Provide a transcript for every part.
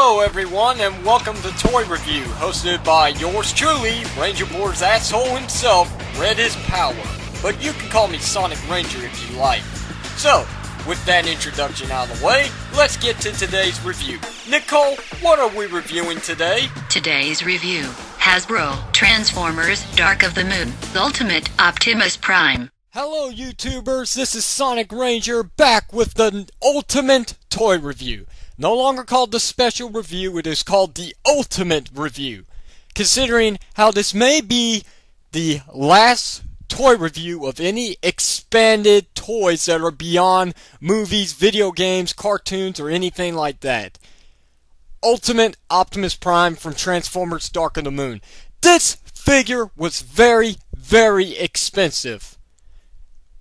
Hello everyone, and welcome to Toy Review, hosted by yours truly, Ranger Board's asshole himself, Red is Power. But you can call me Sonic Ranger if you like. So, with that introduction out of the way, let's get to today's review. Nicole, what are we reviewing today? Today's review, Hasbro, Transformers, Dark of the Moon, Ultimate Optimus Prime. Hello YouTubers, this is Sonic Ranger back with the Ultimate Toy Review. No longer called the Special Review, it is called the Ultimate Review. Considering how this may be the last toy review of any expanded toys that are beyond movies, video games, cartoons, or anything like that. Ultimate Optimus Prime from Transformers Dark of the Moon. This figure was very, very expensive.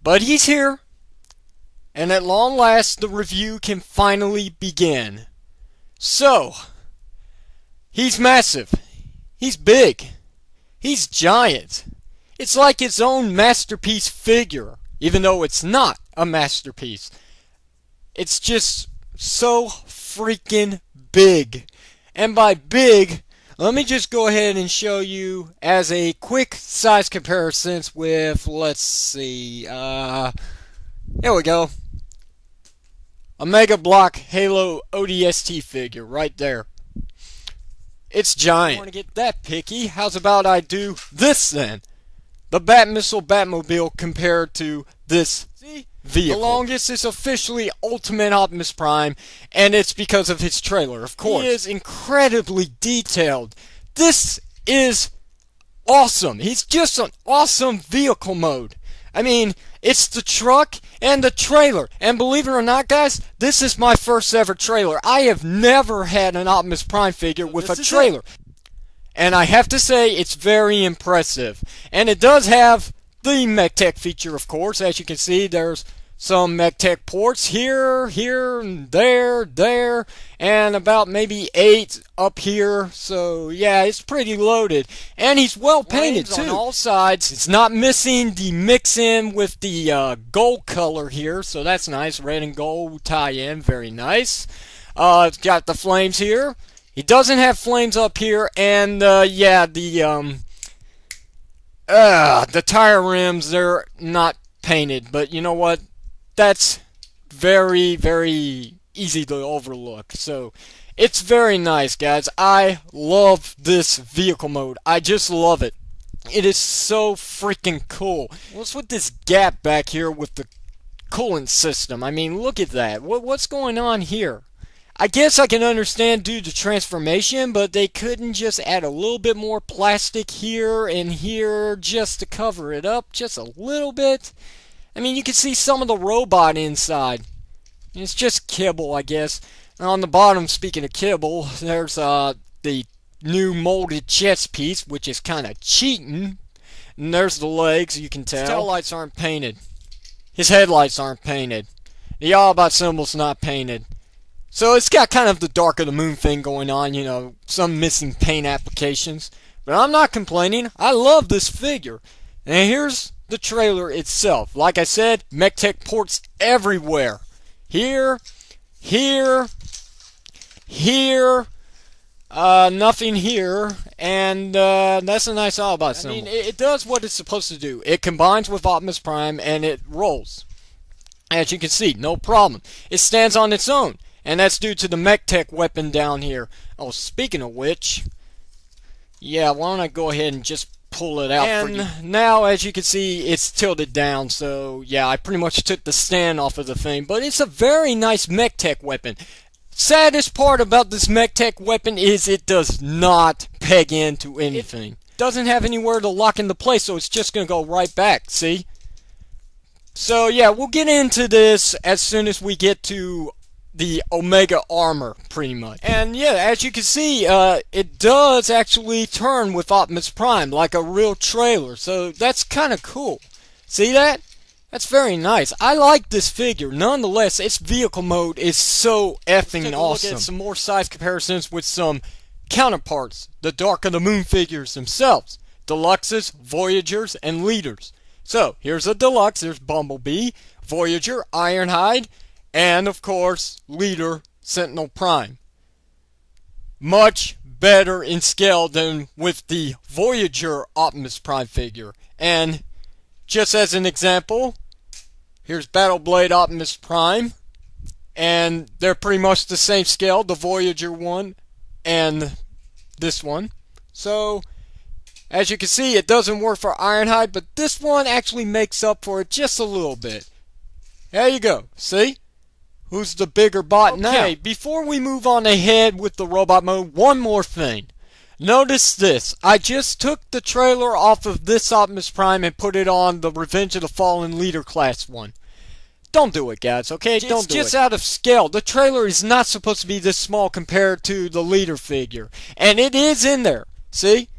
But he's here. And at long last, the review can finally begin. So, he's massive. He's big. He's giant. It's like its own masterpiece figure, even though it's not a masterpiece. It's just so freaking big. And by big, let me just go ahead and show you as a quick size comparison with, let's see, here we go. A Mega Block Halo ODST figure right there. It's giant. I want to get that picky. How's about I do this then? The Bat Missile Batmobile compared to this vehicle. The longest is officially Ultimate Optimus Prime, and it's because of his trailer, of course. He is incredibly detailed. This is awesome. He's just an awesome vehicle mode. I mean, it's the truck and the trailer. And believe it or not, guys, this is my first ever trailer. I have never had an Optimus Prime figure with a trailer. And I have to say, it's very impressive. And it does have the MechTech feature, of course. As you can see, there's some MechTech ports here, and there, and about maybe 8 up here. So, yeah, it's pretty loaded. And he's well painted, too. On all sides. It's not missing the mix-in with the gold color here. So that's nice. Red and gold tie-in. Very nice. It's got the flames here. He doesn't have flames up here. And, yeah, the tire rims, they're not painted. But you know what? That's very, very easy to overlook. So, it's very nice, guys. I love this vehicle mode. I just love it. It is so freaking cool. What's with this gap back here with the coolant system? I mean, look at that. What's going on here? I guess I can understand due to transformation, but they couldn't just add a little bit more plastic here and here just to cover it up just a little bit. I mean, you can see some of the robot inside. It's just kibble, I guess. And on the bottom, speaking of kibble, there's the new molded chest piece, which is kind of cheating. And there's the legs, you can tell. His tail lights aren't painted. His headlights aren't painted. The all about symbol's not painted. So it's got kind of the Dark of the Moon thing going on, you know, some missing paint applications. But I'm not complaining. I love this figure. And here's the trailer itself. Like I said, MechTech ports everywhere. Here, nothing here, and that's a nice all about symbol. I mean, it does what it's supposed to do. It combines with Optimus Prime, and it rolls. As you can see, no problem. It stands on its own, and that's due to the MechTech weapon down here. Oh, speaking of which, yeah, why don't I go ahead and just pull it out for you. Now, as you can see, it's tilted down, so yeah, I pretty much took the stand off of the thing, but it's a very nice MechTech weapon. Saddest part about this MechTech weapon is it does not peg into anything. It doesn't have anywhere to lock into place, so it's just going to go right back, see? So yeah, we'll get into this as soon as we get to the Omega armor, pretty much. And yeah, as you can see, it does actually turn with Optimus Prime, like a real trailer. So that's kind of cool. See that? That's very nice. I like this figure. Nonetheless, its vehicle mode is so effing awesome. Look at some more size comparisons with some counterparts. The Dark of the Moon figures themselves. Deluxes, Voyagers, and Leaders. So, here's a Deluxe. There's Bumblebee, Voyager, Ironhide, and, of course, Leader, Sentinel Prime. much better in scale than with the Voyager Optimus Prime figure. And just as an example, here's Battle Blade Optimus Prime, and they're pretty much the same scale, the Voyager one and this one. So as you can see, it doesn't work for Ironhide, but this one actually makes up for it just a little bit. There you go. See? Who's the bigger bot now? Okay, before we move on ahead with the robot mode, one more thing. Notice this. I just took the trailer off of this Optimus Prime and put it on the Revenge of the Fallen Leader Class one. Don't do it, guys, okay? Don't do it. It's just out of scale. The trailer is not supposed to be this small compared to the Leader figure. And it is in there. See?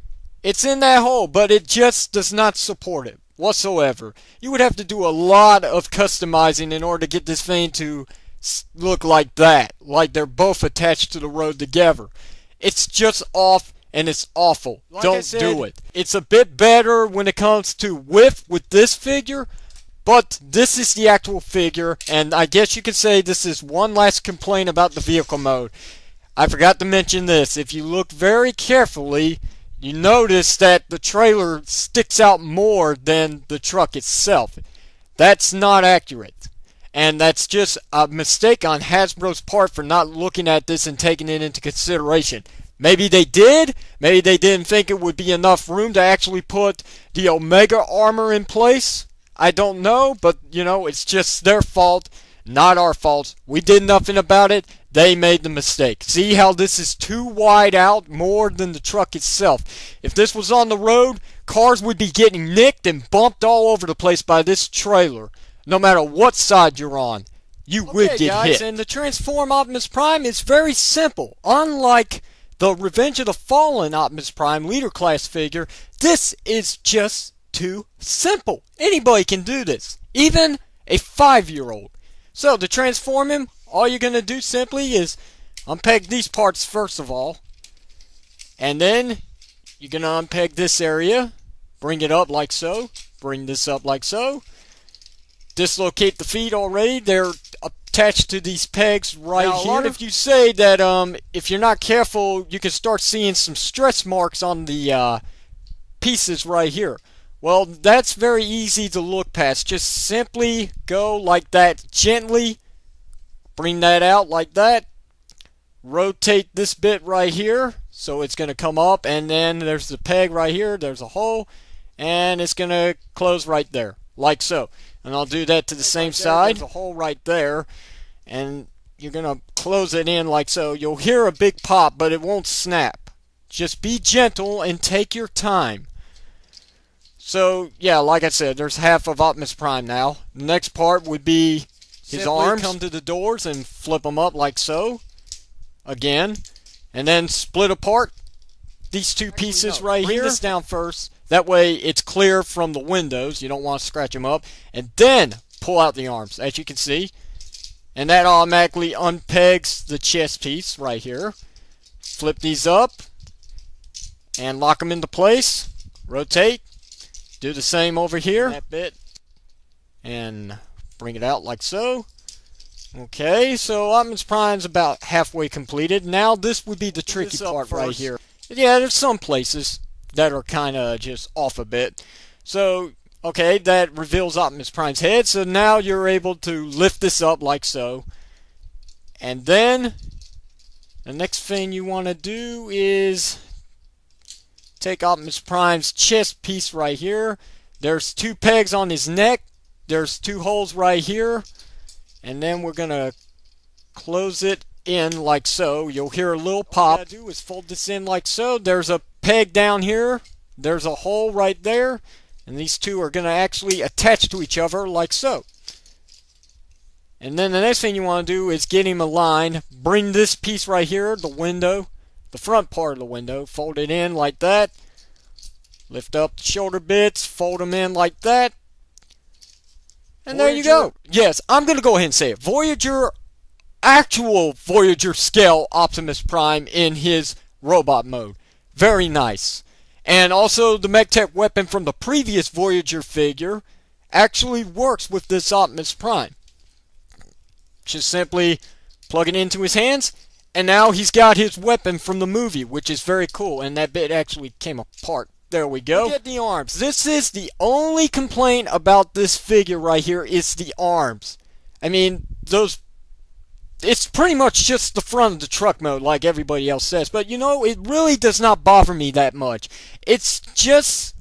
It's in that hole, but it just does not support it whatsoever. You would have to do a lot of customizing in order to get this thing to look like that, like they're both attached to the road together. It's just off, and it's awful. Like Don't do it. It's a bit better when it comes to width with this figure, but this is the actual figure, and I guess you could say this is one last complaint about the vehicle mode. I forgot to mention this. If you look very carefully, you notice that the trailer sticks out more than the truck itself. That's not accurate. And that's just a mistake on Hasbro's part for not looking at this and taking it into consideration. Maybe they did. Maybe they didn't think it would be enough room to actually put the Omega armor in place. I don't know, but you know, it's just their fault, not our fault. We did nothing about it. They made the mistake. See how this is too wide out, more than the truck itself. If this was on the road, cars would be getting nicked and bumped all over the place by this trailer. No matter what side you're on, you would get hit. And the Transform Optimus Prime is very simple. Unlike the Revenge of the Fallen Optimus Prime Leader Class figure, this is just too simple. Anybody can do this, even a 5-year-old. So to transform him, all you're going to do simply is unpeg these parts first of all, and then you're going to unpeg this area, bring it up like so, bring this up like so, dislocate the feet already. They're attached to these pegs right here. A lot of you say that if you're not careful, you can start seeing some stretch marks on the pieces right here. Well, that's very easy to look past. Just simply go like that gently. Bring that out like that. Rotate this bit right here. So it's going to come up, and then there's the peg right here. There's a hole. And it's going to close right there. Like so. And I'll do that to the same side. There's a hole right there. And you're going to close it in like so. You'll hear a big pop, but it won't snap. Just be gentle and take your time. So, yeah, like I said, there's half of Optimus Prime now. The next part would be his arms. Come to the doors and flip them up like so. Again. And then split apart these two pieces right here. Bring this down first. That way it's clear from the windows. You don't want to scratch them up. And then pull out the arms, as you can see. And that automatically unpegs the chest piece right here. Flip these up. And lock them into place. Rotate. Do the same over here. That bit. And bring it out like so. Okay, so Optimus Prime's about halfway completed. Now this would be the tricky part right here. Yeah, there's some places that are kind of just off a bit. So, okay, that reveals Optimus Prime's head. So now you're able to lift this up like so. And then the next thing you want to do is take Optimus Prime's chest piece right here. There's two pegs on his neck. There's two holes right here. And then we're going to close it in like so. You'll hear a little pop. All you got to do is fold this in like so. There's a peg down here. There's a hole right there. And these two are going to actually attach to each other like so. And then the next thing you want to do is get him aligned. Bring this piece right here, the window, the front part of the window, fold it in like that. Lift up the shoulder bits, fold them in like that. And there you go. Yes, I'm going to go ahead and say it. Voyager, actual Voyager scale Optimus Prime in his robot mode. Very nice. And also the MechTech weapon from the previous Voyager figure actually works with this Optimus Prime. Just simply plug it into his hands And now he's got his weapon from the movie, which is very cool. And that bit actually came apart. There we go. Look at the arms. This is the only complaint about this figure right here is the arms. I mean, it's pretty much just the front of the truck mode like everybody else says. But you know, it really does not bother me that much. It's just,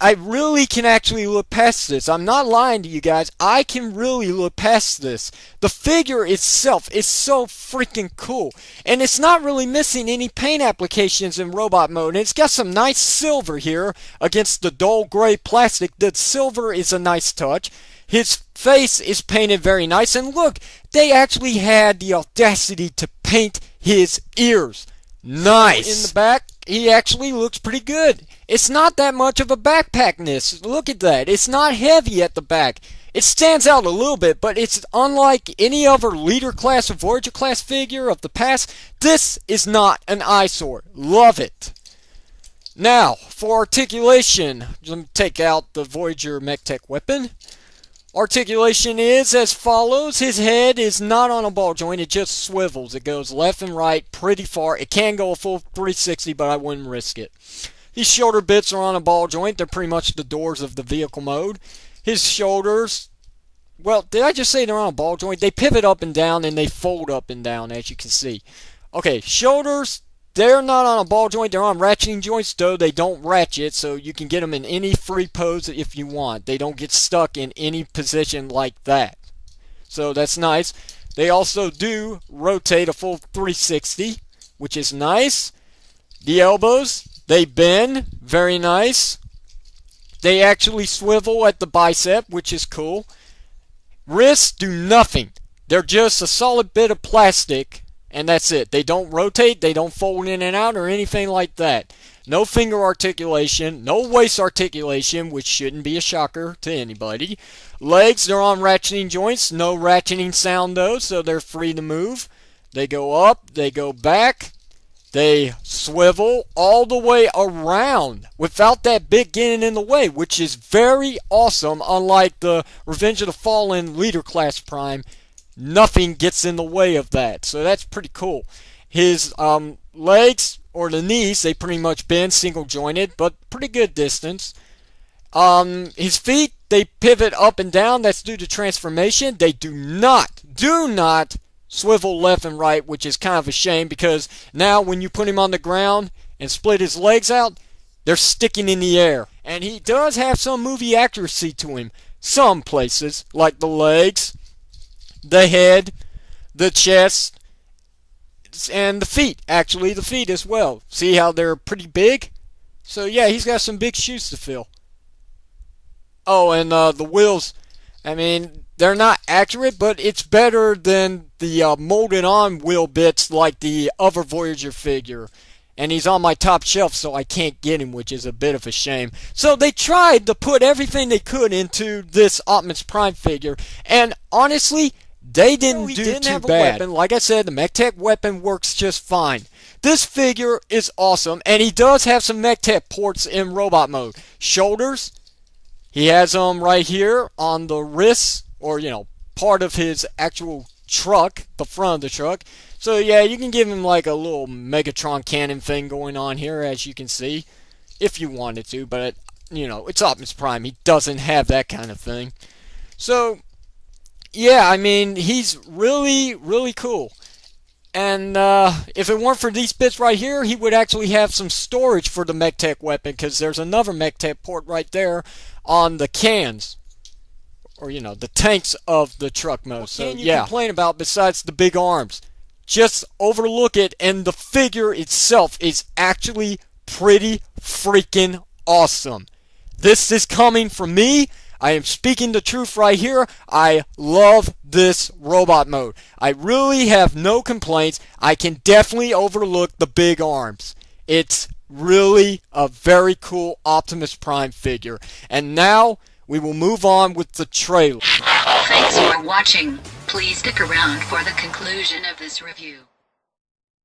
I really can actually look past this. I'm not lying to you guys. I can really look past this. The figure itself is so freaking cool. And it's not really missing any paint applications in robot mode. And it's got some nice silver here against the dull gray plastic. The silver is a nice touch. His face is painted very nice. And look, they actually had the audacity to paint his ears. Nice. In the back, he actually looks pretty good. It's not that much of a backpackness. Look at that. It's not heavy at the back. It stands out a little bit, but it's unlike any other Leader class or Voyager class figure of the past. This is not an eyesore. Love it. Now, for articulation, let me take out the Voyager MechTech weapon. Articulation is as follows. His head is not on a ball joint. It just swivels. It goes left and right pretty far. It can go a full 360, but I wouldn't risk it. His shoulder bits are on a ball joint. They're pretty much the doors of the vehicle mode. His shoulders, well, did I just say they're on a ball joint? They pivot up and down and they fold up and down, as you can see. Okay, shoulders, they're not on a ball joint. They're on ratcheting joints, though they don't ratchet, so you can get them in any free pose if you want. They don't get stuck in any position like that. So that's nice. They also do rotate a full 360, which is nice. The elbows, they bend, very nice. They actually swivel at the bicep, which is cool. Wrists do nothing. They're just a solid bit of plastic, and that's it. They don't rotate, they don't fold in and out or anything like that. No finger articulation, no waist articulation, which shouldn't be a shocker to anybody. Legs, they're on ratcheting joints. No ratcheting sound though, so they're free to move. They go up, they go back. They swivel all the way around without that bit getting in the way, which is very awesome. Unlike the Revenge of the Fallen Leader Class Prime, nothing gets in the way of that. So that's pretty cool. His legs, or the knees, they pretty much bend single jointed, but pretty good distance. His feet, they pivot up and down. That's due to transformation. They do not swivel left and right, which is kind of a shame because now when you put him on the ground and split his legs out, they're sticking in the air. And he does have some movie accuracy to him. Some places, like the legs, the head, the chest, and the feet. Actually, the feet as well. See how they're pretty big? So yeah, he's got some big shoes to fill. Oh, and the wheels, I mean, they're not accurate, but it's better than the molded on wheel bits like the other Voyager figure. And he's on my top shelf, so I can't get him, which is a bit of a shame. So they tried to put everything they could into this Optimus Prime figure, and honestly, they didn't do too bad. Like I said, the MechTech weapon works just fine. This figure is awesome, and he does have some MechTech ports in robot mode. Shoulders, he has them right here on the wrists, or, you know, part of his actual truck, the front of the truck. So, yeah, you can give him like a little Megatron cannon thing going on here, as you can see, if you wanted to. But, you know, it's Optimus Prime. He doesn't have that kind of thing. So, yeah, I mean, he's really, really cool. And if it weren't for these bits right here, he would actually have some storage for the MechTech weapon, because there's another MechTech port right there on the cans. Or, you know, the tanks of the truck mode. What can you complain about besides the big arms? Just overlook it, and the figure itself is actually pretty freaking awesome. This is coming from me. I am speaking the truth right here. I love this robot mode. I really have no complaints. I can definitely overlook the big arms. It's really a very cool Optimus Prime figure. And now we will move on with the trailer. Thanks for watching. Please stick around for the conclusion of this review.